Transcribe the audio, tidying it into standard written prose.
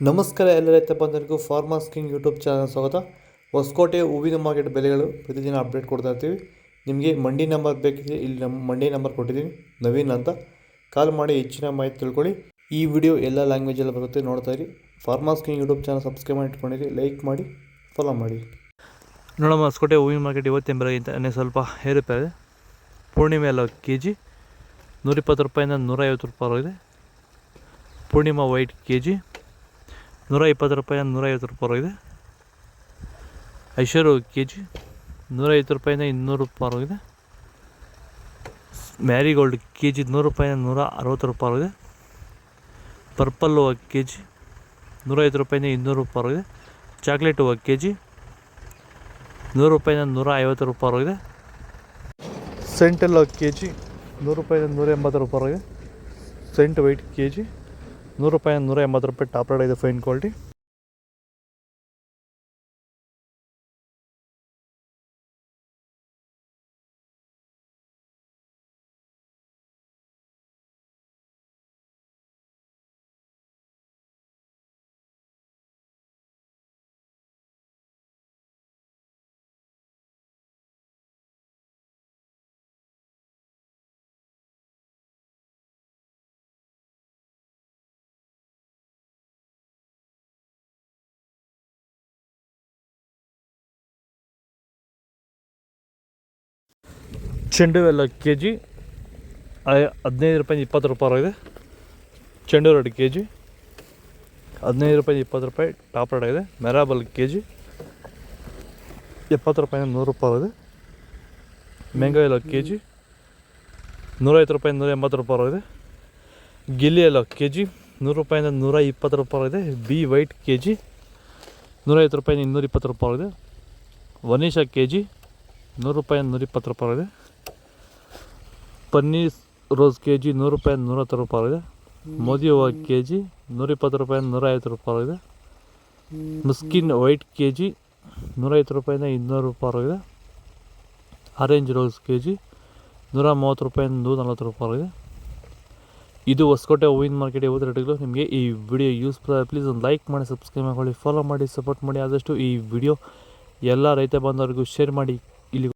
ನಮಸ್ಕಾರ ಎಲ್ಲ ರೈತ ಬಂಧುಗಳಿಗೂ ಫಾರ್ಮರ್ಸ್ ಕಿಂಗ್ ಯೂಟ್ಯೂಬ್ ಚಾನಲ್ ಸ್ವಾಗತ. ಹೊಸಕೋಟೆ ಹೂವಿನ ಮಾರ್ಕೆಟ್ ಬೆಲೆಗಳು ಪ್ರತಿದಿನ ಅಪ್ಡೇಟ್ ಕೊಡ್ತಾ ಇರ್ತೀವಿ. ನಿಮಗೆ ಮಂಡಿ ನಂಬರ್ ಬೇಕಿದ್ರೆ ಇಲ್ಲಿ ನಮ್ಮ ಮಂಡಿ ನಂಬರ್ ಕೊಟ್ಟಿದ್ದೀನಿ, ನವೀನ್ ಅಂತ. ಕಾಲ್ ಮಾಡಿ ಹೆಚ್ಚಿನ ಮಾಹಿತಿ ತಿಳ್ಕೊಳ್ಳಿ. ಈ ವಿಡಿಯೋ ಎಲ್ಲ ಲ್ಯಾಂಗ್ವೇಜಲ್ಲಿ ಬರುತ್ತೆ, ನೋಡ್ತಾ ಇರಿ. Farmers king YouTube channel subscribe ಮಾಡಿ ಇಟ್ಕೊಂಡಿರಿ, ಲೈಕ್ ಮಾಡಿ, ಫಾಲೋ ಮಾಡಿ. ನೋಡಮ್ಮ, ಹೊಸಕೋಟೆ ಹೂವಿನ ಮಾರ್ಕೆಟ್ ಇವತ್ತಿನ ಬೆಲೆಗಿಂತ ಸ್ವಲ್ಪ ಏರುಪೇರು ಇದೆ. ಪೂರ್ಣಿಮೆ ಎಲ್ಲ ಕೆ ಜಿ 120 ರೂಪಾಯಿಂದ 150 ರೂಪಾಯಿ ಇದೆ. ಪೂರ್ಣಿಮಾ ವೈಟ್ ಕೆ ಜಿ 120 ರೂಪಾಯಿಂದ 150 ರೂಪಾಯಿ ಇದೆ. ಐಶ್ವರ್ಯ ಕೆ ಜಿ 150 ರೂಪಾಯಿಂದ 200 ರೂಪಾಯಿ ಇದೆ. ಮ್ಯಾರಿಗೋಲ್ಡ್ ಕೆ ಜಿ 100 ರೂಪಾಯಿಂದ 160 ರೂಪಾಯಿ ಇದೆ. ಪರ್ಪಲ್ ಹೂವು ಕೆ ಜಿ 150 ರೂಪಾಯಿಂದ 200 ರೂಪಾಯಿ ಇದೆ. ಚಾಕ್ಲೇಟ್ ಹೂವು ಕೆ ಜಿ 100 ರೂಪಾಯಿಂದ 150 ರೂಪಾಯಿ ಇದೆ. ಸೆಂಟೆಲ್ಲ ಕೆ ಜಿ 100 ರೂಪಾಯಿಂದ 180 ರೂಪಾಯಿ ಇದೆ. ಸೆಂಟ್ ವೈಟ್ ಕೆ ಜಿ 100 ರೂಪಾಯಿಂದ 180 ರೂಪಾಯಿ. ಟಾಪ್ ರೇಟ್ ಇದೆ, ಫೈನ್ ಕ್ವಾಲಿಟಿ. ಚೆಂಡು ಎಲ್ಲ ಕೆ ಜಿ 15 ರೂಪಾಯಿಂದ 20 ರೂಪಾಯಿ ಇದೆ. ಚೆಂಡು 2 ಕೆ ಜಿ 15 ರೂಪಾಯಿಂದ 20 ರೂಪಾಯಿ. ಟಾಪ್ ರೇಟ್ ಇದೆ. ಮೆರಾಬಲ್ ಕೆ ಜಿ 70 ರೂಪಾಯಿಂದ 100 ರೂಪಾಯಿ ಇದೆ. ಮ್ಯಾಂಗೋ ಎಲ್ಲ ಕೆ ಜಿ 150 ರೂಪಾಯಿಂದ 180 ರೂಪಾಯಿ ಇದೆ. ಗಿಲ್ಲಿ ಎಲ್ಲ ಕೆ ಜಿ 100 ರೂಪಾಯಿಂದ 120 ರೂಪಾಯಿ ಇದೆ. ಬಿ ವೈಟ್ ಕೆ ಜಿ 150 ರೂಪಾಯಿಂದ 220 ರೂಪಾಯಿ ಇದೆ. ವನೀಶಾ ಕೆ ಜಿ 100 ರೂಪಾಯಿಂದ 120 ರೂಪಾಯಿ ಇದೆ. ಪನ್ನೀರ್ ರೋಸ್ ಕೆ ಜಿ 100 ರೂಪಾಯಿಂದ 110 ರೂಪಾಯಿ ಇದೆ. ಮೋದಿ ಹೂವು ಕೆ ಜಿ 120 ರೂಪಾಯಿಂದ 150 ರೂಪಾಯಿ ಇದೆ. ಮುಸ್ಕಿನ್ ವೈಟ್ ಕೆ ಜಿ 150 ರೂಪಾಯಿಂದ 200 ರೂಪಾಯಿ ಇದೆ. ಆರೆಂಜ್ ರೋಸ್ ಕೆ ಜಿ 130 ರೂಪಾಯಿಂದ 140 ರೂಪಾಯಿ ಇದೆ. ಇದು ಹೊಸಕೋಟೆ ಹೂವಿನ ಮಾರ್ಕೆಟ್ ಇವತ್ತು ರೇಟ್ಗಳು. ನಿಮಗೆ ಈ ವಿಡಿಯೋ ಯೂಸ್ಫುಲ್ ಆಗಿ ಪ್ಲೀಸ್ ಒಂದು ಲೈಕ್ ಮಾಡಿ, ಸಬ್ಸ್ಕ್ರೈಬ್ ಮಾಡ್ಕೊಳ್ಳಿ, ಫಾಲೋ ಮಾಡಿ, ಸಪೋರ್ಟ್ ಮಾಡಿ. ಆದಷ್ಟು ಈ ವಿಡಿಯೋ ಎಲ್ಲ ರೈತ ಬಾಂಧವರಿಗೂ ಶೇರ್ ಮಾಡಿ.